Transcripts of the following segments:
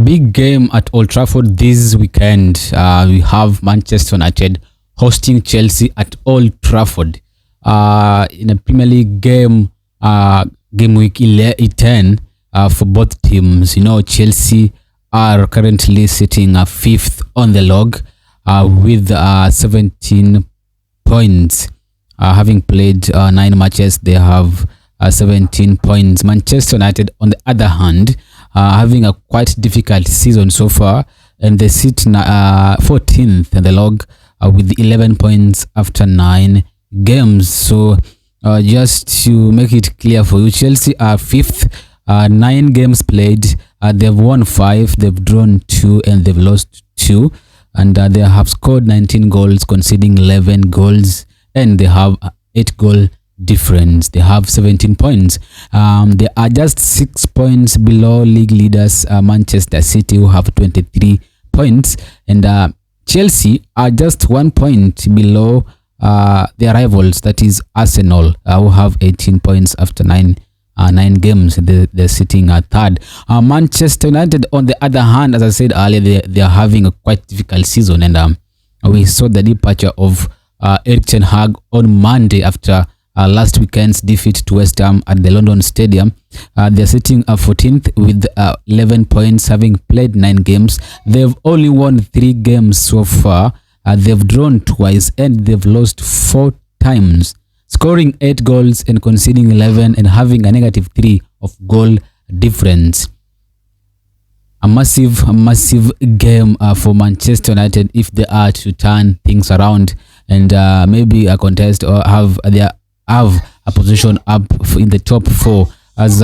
Big game at Old Trafford this weekend. We have Manchester United hosting Chelsea at Old Trafford in a Premier League game, game week 10 for both teams. You know, Chelsea are currently sitting fifth on the log with 17 points. Having played 9 matches, they have 17 points. Manchester United, on the other hand, having a quite difficult season so far, and they sit 14th in the log with 11 points after 9 games. So just to make it clear for you, Chelsea are 5th, 9 games played. They've won 5, they've drawn 2, and they've lost 2. And they have scored 19 goals, conceding 11 goals, and they have 8 goal difference. They have 17 points. They are just 6 points below league leaders Manchester City, who have 23 points, and Chelsea are just 1 point below their rivals, that is Arsenal, who have 18 points after 9 games. They're sitting third. Manchester United, on the other hand, as I said earlier, they are having a quite difficult season, and we saw the departure of Erik ten Hag on Monday after last weekend's defeat to West Ham at the London Stadium. They're sitting 14th with 11 points, having played 9 games. They've only won 3 games so far. They've drawn twice, and they've lost 4 times, scoring 8 goals and conceding 11, and having a -3 of goal difference. A massive game for Manchester United if they are to turn things around and maybe a contest or have a position up in the top 4, as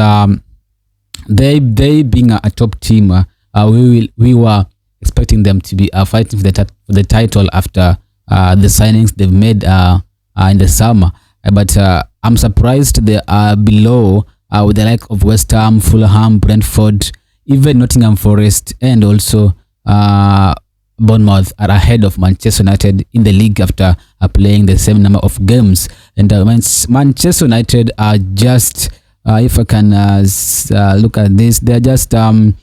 they being a top team. We were expecting them to be fighting for the title after the signings they've made in the summer, but I'm surprised they are below with the like of West Ham, Fulham, Brentford, even Nottingham Forest, and also Bournemouth are ahead of Manchester United in the league after playing the same number of games. And Manchester United are just, if I can look at this, they're just 10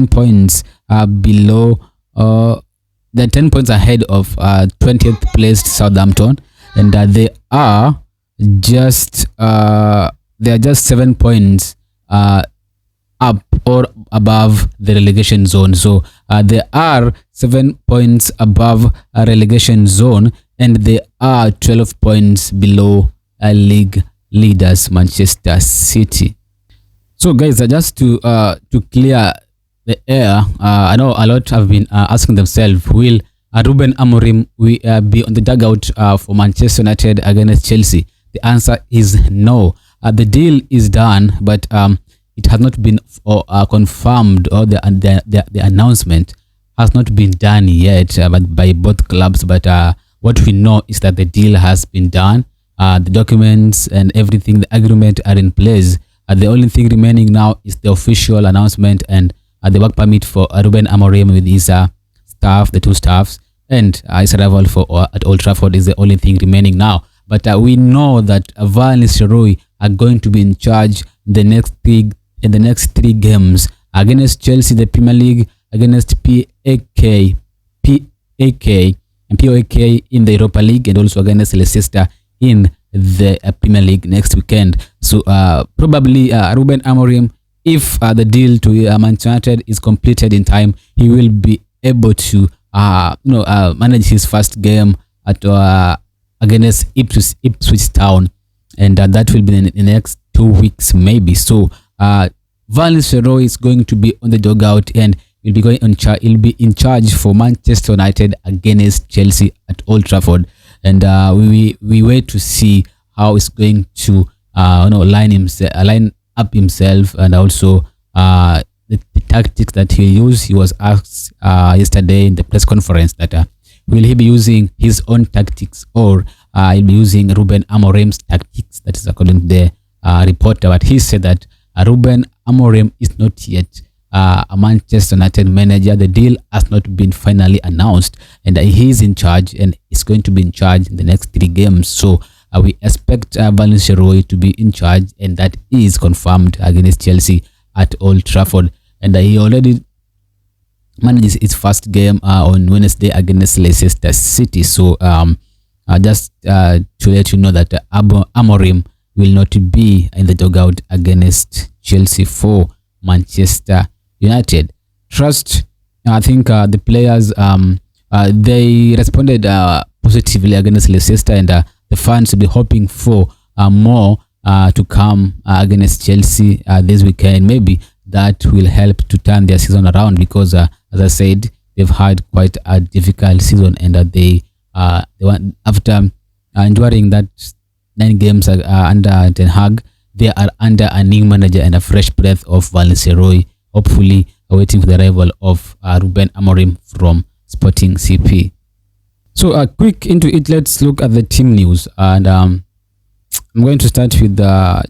points below, they're 10 points ahead of 20th placed Southampton, and they are just 7 points up or above the relegation zone. So they are 7 points above a relegation zone, and they are 12 points below league leaders Manchester City. So guys, just to clear the air, I know a lot have been asking themselves, will Ruben Amorim be on the dugout for Manchester United against Chelsea? The answer is no. The deal is done, but it has not been confirmed, or the announcement has not been done yet by both clubs. But what we know is that the deal has been done. The documents and everything, the agreement are in place. The only thing remaining now is the official announcement and the work permit for Ruben Amorim with his staff, the 2 staffs, and his arrival at Old Trafford is the only thing remaining now. But we know that Van Nistelrooy are going to be in charge in the next 3 games against Chelsea, the Premier League, against PAK and POAK in the Europa League, and also against Leicester in the Premier League next weekend. So probably Ruben Amorim, if the deal to Manchester United is completed in time, he will be able to manage his first game at against Ipswich Town, and that will be in the next 2 weeks maybe. So Van Nistelrooy is going to be on the dugout, and he'll be in charge for Manchester United against Chelsea at Old Trafford. And we wait to see how he's going to line up himself, and also the tactics that he'll use. He was asked yesterday in the press conference that will he be using his own tactics, or he'll be using Ruben Amorim's tactics. That is according to the reporter. But he said that Ruben Amorim is not yet a Manchester United manager. The deal has not been finally announced, and he is in charge, and is going to be in charge in the next 3 games. So we expect Van Nistelrooy to be in charge, and that is confirmed against Chelsea at Old Trafford. And he already manages its first game on Wednesday against Leicester City. So just to let you know that Amorim will not be in the dugout against Chelsea for Manchester United. Trust, I think the players they responded positively against Leicester, and the fans will be hoping for more to come against Chelsea this weekend. Maybe that will help to turn their season around, because as I said, they've had quite a difficult season, and they want, after enduring that 9 games under Ten Hag, they are under a new manager and a fresh breath of Van Nistelrooy, hopefully waiting for the arrival of Ruben Amorim from Sporting CP. So quick into it, let's look at the team news, and I'm going to start with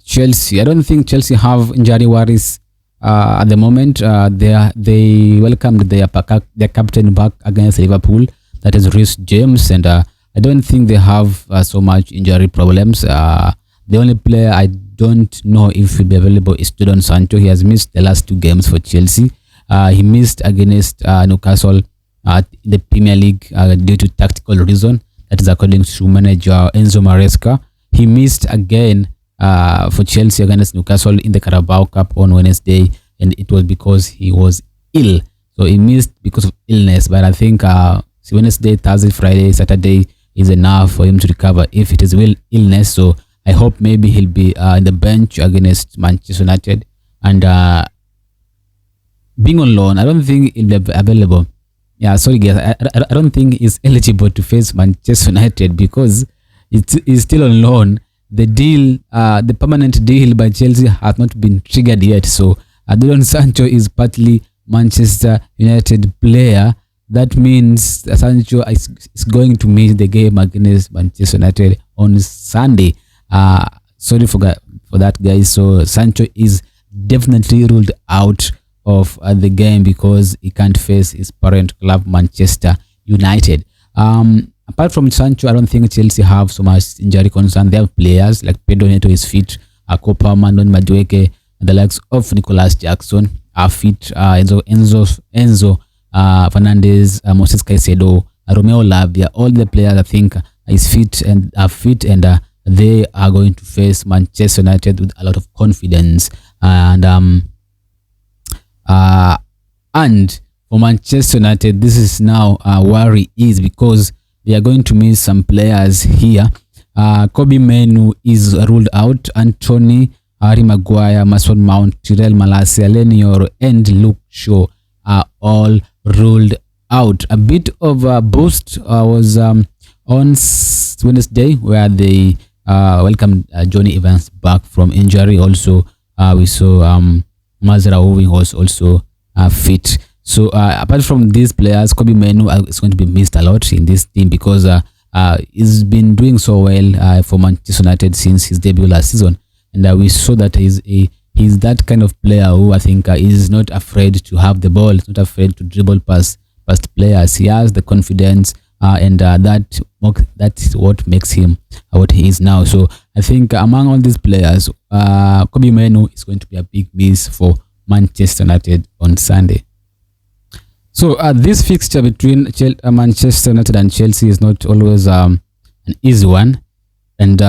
Chelsea. I don't think Chelsea have injury worries at the moment. They welcomed their captain back against Liverpool, that is Reece James, and I don't think they have so much injury problems. The only player I don't know if he'll be available is Jadon Sancho. He has missed the last 2 games for Chelsea. He missed against Newcastle in the Premier League due to tactical reason. That is according to manager Enzo Maresca. He missed again for Chelsea against Newcastle in the Carabao Cup on Wednesday, and it was because he was ill. So he missed because of illness, but I think Wednesday, Thursday, Friday, Saturday is enough for him to recover if it is illness. So I hope maybe he'll be in the bench against Manchester United, and being on loan, I don't think he'll be available. Yeah, sorry guys, I don't think he's eligible to face Manchester United because he's still on loan. The deal, the permanent deal by Chelsea has not been triggered yet. So Jadon Sancho is partly Manchester United player. That means Sancho is going to miss the game against Manchester United on Sunday. Sorry for that, guys. So Sancho is definitely ruled out of the game because he can't face his parent club Manchester United. Apart from Sancho, I don't think Chelsea have so much injury concern. They have players like Pedro Neto is fit, Kopama, Non Madueke, and the likes of Nicolas Jackson are fit. Enzo Fernandez, Moses Caicedo, Romeo Lavia, all the players I think is fit and are fit, and they are going to face Manchester United with a lot of confidence. And for Manchester United, this is now worry is because they are going to miss some players here. Kobbie Mainoo is ruled out. Anthony, Harry Maguire, Mason Mount, Tyrell Malacia, Lenior, and Luke Shaw are all ruled out. A bit of a boost was on Wednesday, where they welcomed Johnny Evans back from injury. Also, we saw Mazraoui was also fit. So apart from these players, Kobbie Mainoo is going to be missed a lot in this team because he's been doing so well for Manchester United since his debut last season, and we saw that he's that kind of player who I think is not afraid to have the ball, not afraid to dribble past players. He has the confidence, and that's what makes him what he is now. So I think among all these players, Kobbie Mainoo is going to be a big miss for Manchester United on Sunday. So this fixture between Manchester United and Chelsea is not always an easy one, and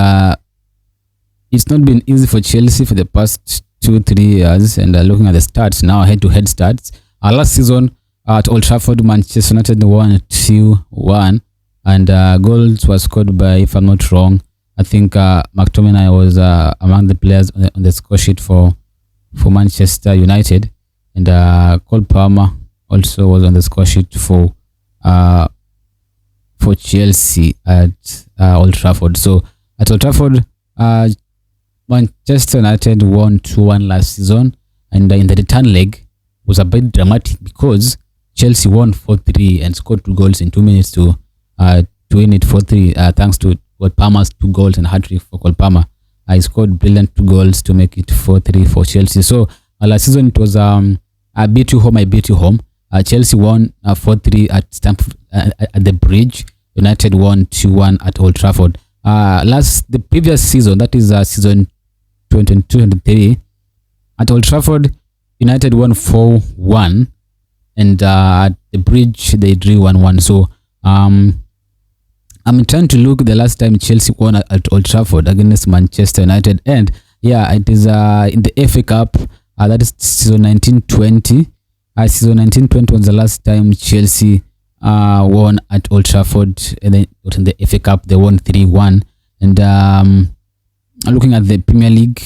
it's not been easy for Chelsea for the past 2-3 years. And looking at the stats now, head-to-head stats, last season at Old Trafford, Manchester United won 2-1, and goals were scored by, if I'm not wrong, I think McTominay was among the players on the score sheet for Manchester United, and Cole Palmer also was on the score sheet for Chelsea at Old Trafford. So at Old Trafford, Manchester United won 2-1 last season, and in the return leg was a bit dramatic because Chelsea won 4-3 and scored 2 goals in 2 minutes to win it 4-3 thanks to Cole Palmer's 2 goals and hat-trick for Cole Palmer. He scored brilliant 2 goals to make it 4-3 for Chelsea. So last season it was I beat you home, I beat you home. Chelsea won 4-3 at Stamford at the Bridge. United won 2-1 at Old Trafford. The previous season, that is season 2022-23, at Old Trafford, United won 4-1, and at the Bridge they drew 1-1. So I'm trying to look the last time Chelsea won at Old Trafford against Manchester United, and yeah, it is in the FA Cup. That is season 1920. Season 1920 was the last time Chelsea won at Old Trafford, and then in the FA Cup they won 3-1. And looking at the Premier League,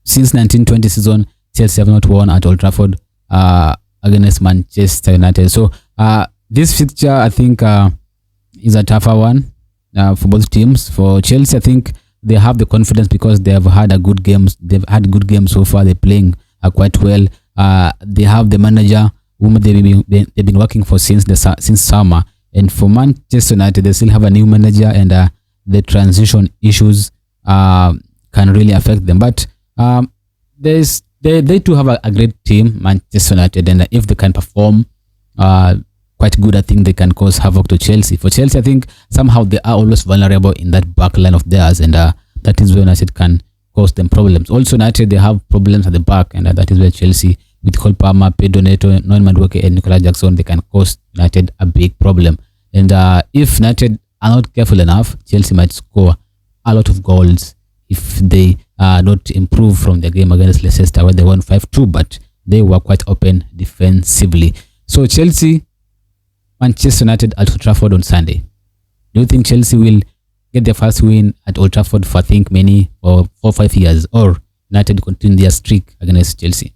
since 1920 season, Chelsea have not won at Old Trafford against Manchester United. So this fixture, I think, is a tougher one for both teams. For Chelsea, I think they have the confidence because they have had a good games. They've had good games so far. They're playing quite well. They have the manager whom they've been working for since summer. And for Manchester United, they still have a new manager, and the transition issues can really affect them. But they too have a great team, Manchester United, and if they can perform quite good, I think they can cause havoc to Chelsea. For Chelsea, I think somehow they are always vulnerable in that back line of theirs, and that is where United can cause them problems. Also, United, they have problems at the back, and that is where Chelsea, with Cole Palmer, Pedro Neto, Noel Madueke, and Nicolas Jackson, they can cause United a big problem. And if United are not careful enough, Chelsea might score a lot of goals if they not improve from the game against Leicester, where they won 5-2, but they were quite open defensively. So Chelsea, Manchester United at Old Trafford on Sunday. Do you think Chelsea will get their first win at Old Trafford for, I think, many or 4 or 5 years, or United continue their streak against Chelsea?